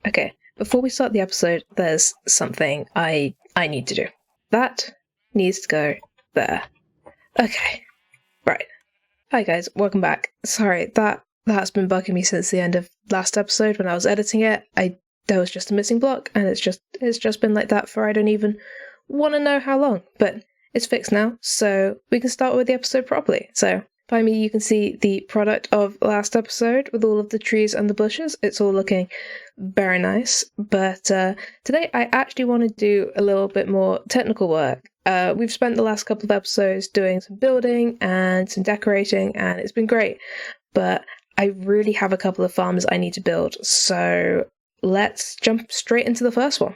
Okay, before we start the episode, there's something I need to do. That needs to go there. Okay, right. Hi guys, welcome back. Sorry, that's been bugging me since the end of last episode when I was editing it. There was just a missing block, and it's just been like that for I don't even want to know how long. But it's fixed now, so we can start with the episode properly. So by me, you can see the product of last episode with all of the trees and the bushes. It's all looking very nice. But today I actually want to do a little bit more technical work. We've spent the last couple of episodes doing some building and some decorating, and it's been great. But I really have a couple of farms I need to build, so let's jump straight into the first one.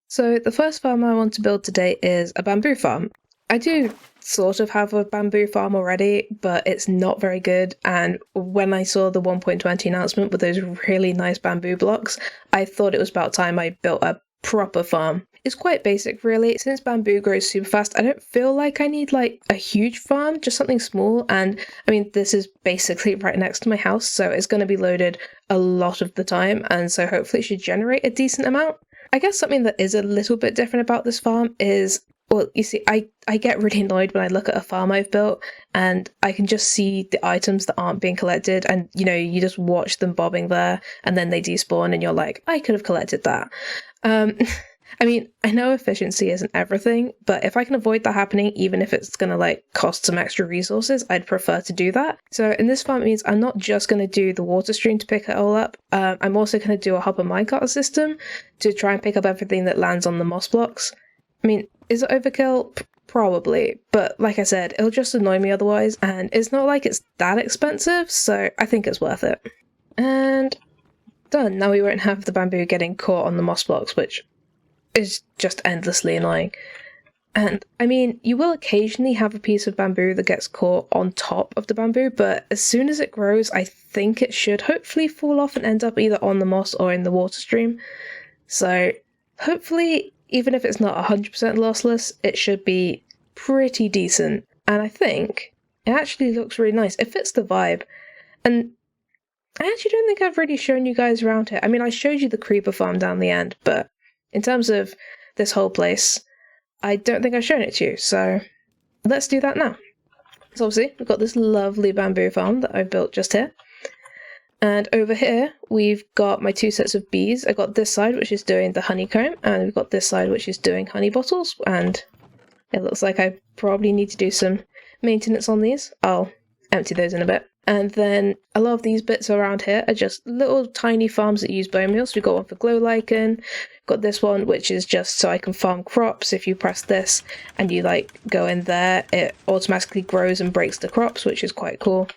So the first farm I want to build today is a bamboo farm. I do sort of have a bamboo farm already, but it's not very good, and when I saw the 1.20 announcement with those really nice bamboo blocks, I thought it was about time I built a proper farm. It's quite basic really. Since bamboo grows super fast, I don't feel like I need like a huge farm, just something small. And I mean, this is basically right next to my house, so it's going to be loaded a lot of the time, and so hopefully it should generate a decent amount. I guess something that is a little bit different about this farm is, well, you see, I get really annoyed when I look at a farm I've built and I can just see the items that aren't being collected, and you just watch them bobbing there and then they despawn and you're like, I could have collected that. I mean, I know efficiency isn't everything, but if I can avoid that happening, even if it's going to like cost some extra resources, I'd prefer to do that. So in this farm, it means I'm not just going to do the water stream to pick it all up. I'm also going to do a hopper minecart system to try and pick up everything that lands on the moss blocks. I mean, is it overkill? Probably, but like I said, it'll just annoy me otherwise, and it's not like it's that expensive, so I think it's worth it. And done. Now we won't have the bamboo getting caught on the moss blocks, which is just endlessly annoying. And I mean, you will occasionally have a piece of bamboo that gets caught on top of the bamboo, but as soon as it grows, I think it should hopefully fall off and end up either on the moss or in the water stream. So hopefully, even if it's not 100% lossless, it should be pretty decent. And I think it actually looks really nice. It fits the vibe. And I actually don't think I've really shown you guys around here. I mean, I showed you the creeper farm down the end, but in terms of this whole place, I don't think I've shown it to you, so let's do that now. So obviously, we've got this lovely bamboo farm that I've built just here. And over here, we've got my two sets of bees. I've got this side, which is doing the honeycomb, and we've got this side, which is doing honey bottles, and it looks like I probably need to do some maintenance on these. I'll empty those in a bit. And then a lot of these bits around here are just little tiny farms that use bone meal. So we've got one for glow lichen, got this one which is just so I can farm crops. If you press this and you like go in there, it automatically grows and breaks the crops, which is quite cool.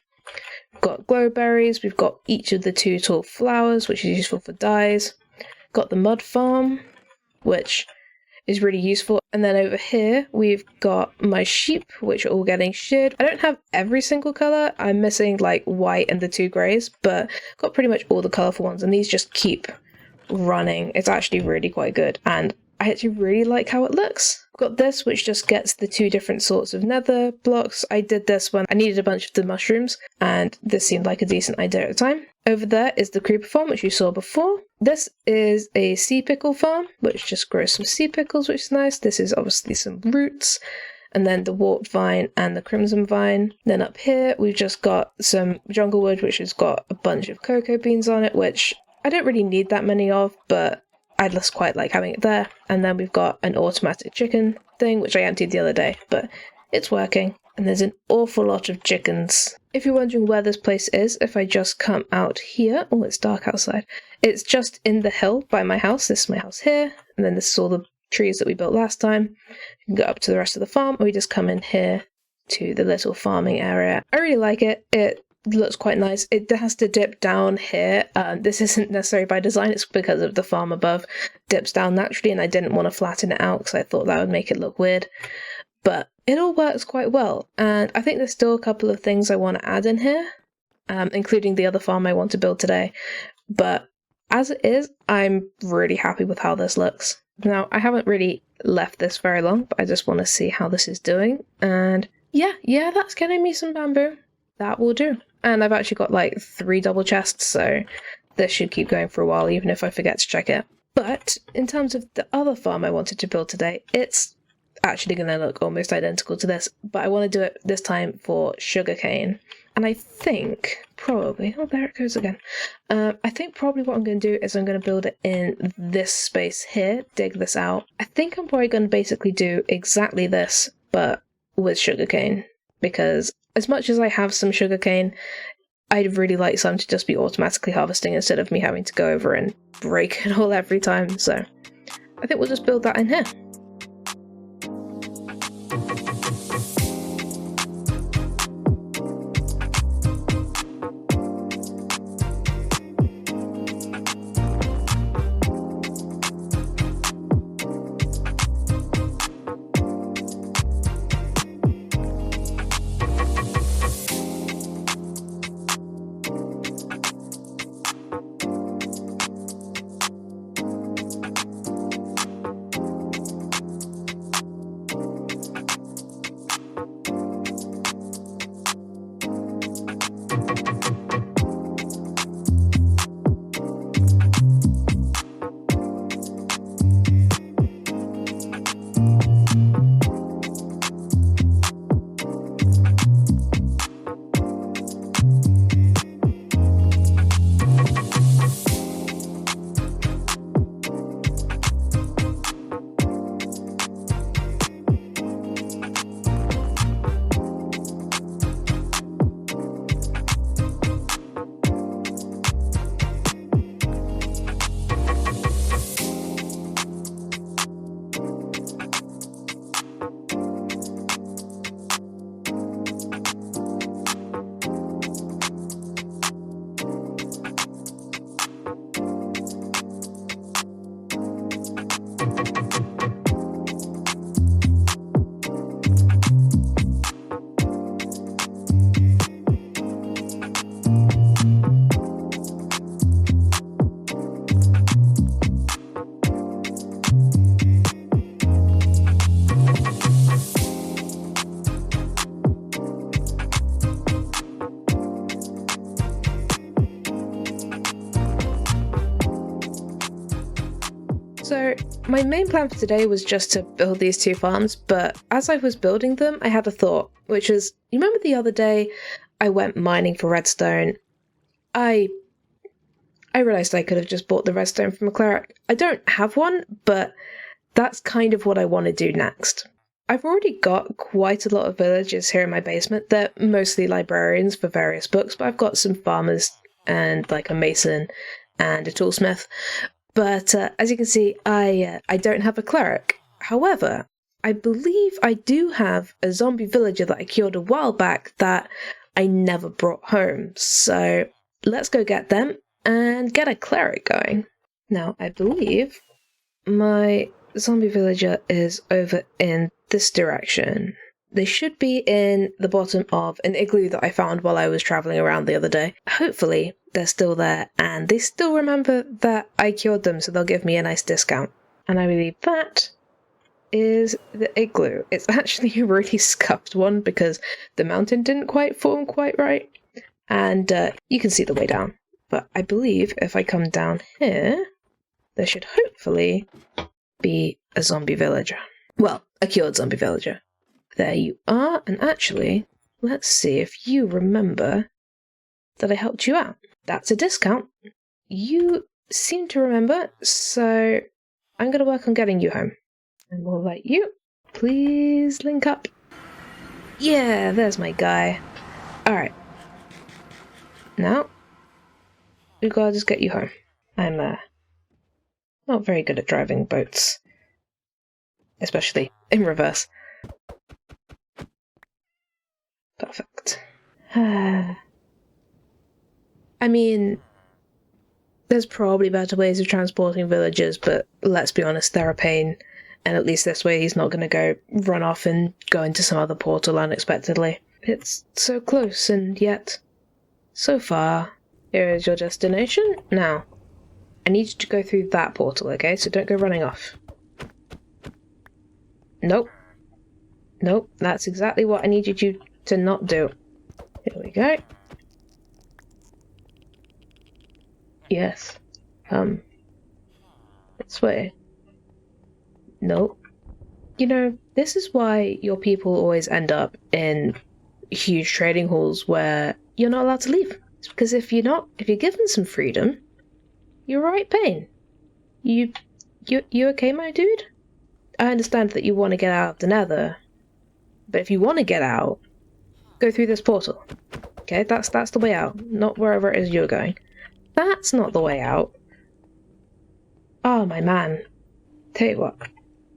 We've got glowberries, we've got each of the two tall flowers, which is useful for dyes. Got the mud farm, which is really useful. And then over here, we've got my sheep, which are all getting sheared. I don't have every single colour. I'm missing like white and the two greys, but got pretty much all the colourful ones. And these just keep running. It's actually really quite good. And I actually really like how it looks. Got this, which just gets the two different sorts of nether blocks. I did this when I needed a bunch of the mushrooms, and this seemed like a decent idea at the time. Over there is the creeper farm, which you saw before. This is a sea pickle farm, which just grows some sea pickles, which is nice. This is obviously some roots, and then the warp vine and the crimson vine. Then up here, we've just got some jungle wood, which has got a bunch of cocoa beans on it, which I don't really need that many of, but I just quite like having it there. And then we've got an automatic chicken thing, which I emptied the other day, but it's working. And there's an awful lot of chickens. If you're wondering where this place is, if I just come out here, oh, it's dark outside. It's just in the hill by my house. This is my house here, and then this is all the trees that we built last time. You can go up to the rest of the farm, or we just come in here to the little farming area. I really like it. It looks quite nice. It has to dip down here. This isn't necessarily by design, it's because of the farm above dips down naturally, and I didn't want to flatten it out because I thought that would make it look weird. But it all works quite well, and I think there's still a couple of things I want to add in here, including the other farm I want to build today. But as it is, I'm really happy with how this looks. Now, I haven't really left this very long, but I just want to see how this is doing. And yeah, that's getting me some bamboo. That will do. And I've actually got like 3 double chests, so this should keep going for a while, even if I forget to check it. But in terms of the other farm I wanted to build today, it's actually going to look almost identical to this, but I want to do it this time for sugarcane. And I think probably, oh, there it goes again. I think probably what I'm going to do is I'm going to build it in this space here, dig this out. I think I'm probably going to basically do exactly this, but with sugarcane, because as much as I have some sugarcane, I'd really like some to just be automatically harvesting instead of me having to go over and break it all every time. So I think we'll just build that in here. So my main plan for today was just to build these two farms, but as I was building them, I had a thought, which was, you remember the other day I went mining for redstone? I realised I could have just bought the redstone from a cleric. I don't have one, but that's kind of what I want to do next. I've already got quite a lot of villagers here in my basement. They're mostly librarians for various books, but I've got some farmers and like a mason and a toolsmith. But as you can see, I don't have a cleric. However, I believe I do have a zombie villager that I cured a while back that I never brought home. So let's go get them and get a cleric going. Now, I believe my zombie villager is over in this direction. They should be in the bottom of an igloo that I found while I was travelling around the other day. Hopefully, they're still there, and they still remember that I cured them, so they'll give me a nice discount. And I believe that is the igloo. It's actually a really scuffed one because the mountain didn't quite form quite right, and you can see the way down. But I believe if I come down here, there should hopefully be a zombie villager. Well, a cured zombie villager. There you are, and actually, let's see if you remember that I helped you out. That's a discount. You seem to remember, so I'm going to work on getting you home. And we'll let you please link up. Yeah, there's my guy. Alright. Now, we've got to just get you home. I'm not very good at driving boats. Especially in reverse. Perfect. I mean, there's probably better ways of transporting villagers, but let's be honest, they're a pain. And at least this way he's not going to go run off and go into some other portal unexpectedly. It's so close and yet so far. Here is your destination. Now, I need you to go through that portal, okay? So don't go running off. Nope. Nope, that's exactly what I needed you to not do. Here we go. Yes. This way. Nope. You know, this is why your people always end up in huge trading halls where you're not allowed to leave. It's because if you're given some freedom, you're right pain. You okay, my dude? I understand that you want to get out of the Nether, but if you want to get out, go through this portal. Okay, that's the way out, not wherever it is you're going. That's not the way out. Oh, my man. Tell you what,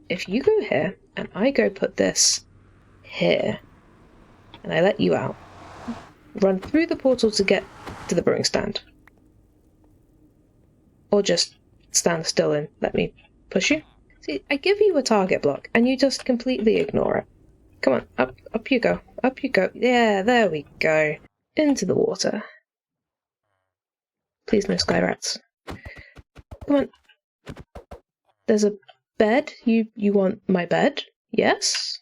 if you go here, and I go put this here, and I let you out, run through the portal to get to the brewing stand. Or just stand still and let me push you. See, I give you a target block, and you just completely ignore it. Come on, up you go, up you go. Yeah, there we go. Into the water. Please no sky rats. Come on. There's a bed. You want my bed? Yes?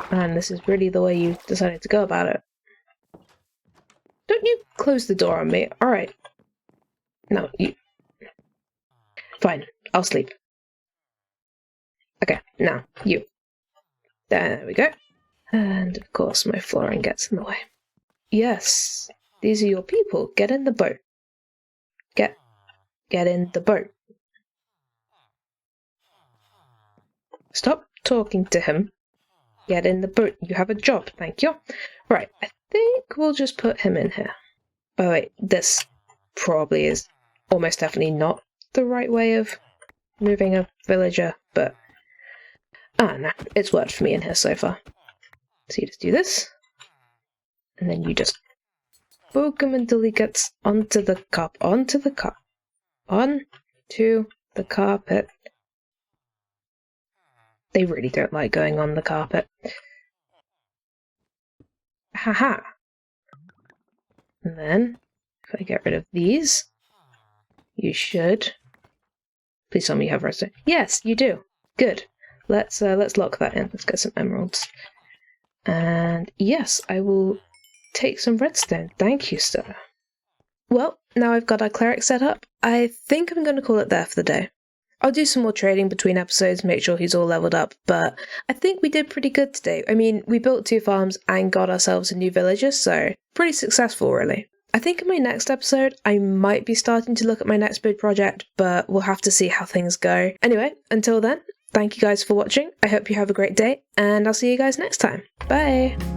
And this is really the way you decided to go about it. Don't you close the door on me. Alright. No, you... Fine, I'll sleep. Okay, now, you. There we go. And of course my flooring gets in the way. Yes, these are your people. Get in the boat. Get in the boat. Stop talking to him. Get in the boat. You have a job, thank you. Right, I think we'll just put him in here. Oh wait, this probably is almost definitely not the right way of moving a villager, but... no, it's worked for me in here so far. So you just do this, and then you just poke him until he gets onto the carpet. Onto the carpet. They really don't like going on the carpet. Haha. And then, if I get rid of these, you should... Please tell me you have redstone. Yes, you do. Good. Let's lock that in. Let's get some emeralds. And yes, I will take some redstone. Thank you, sir. Well, now I've got our cleric set up, I think I'm going to call it there for the day. I'll do some more trading between episodes, make sure he's all leveled up, but I think we did pretty good today. I mean, we built 2 farms and got ourselves a new villager, so pretty successful, really. I think in my next episode, I might be starting to look at my next big project, but we'll have to see how things go. Anyway, until then, thank you guys for watching. I hope you have a great day, and I'll see you guys next time. Bye!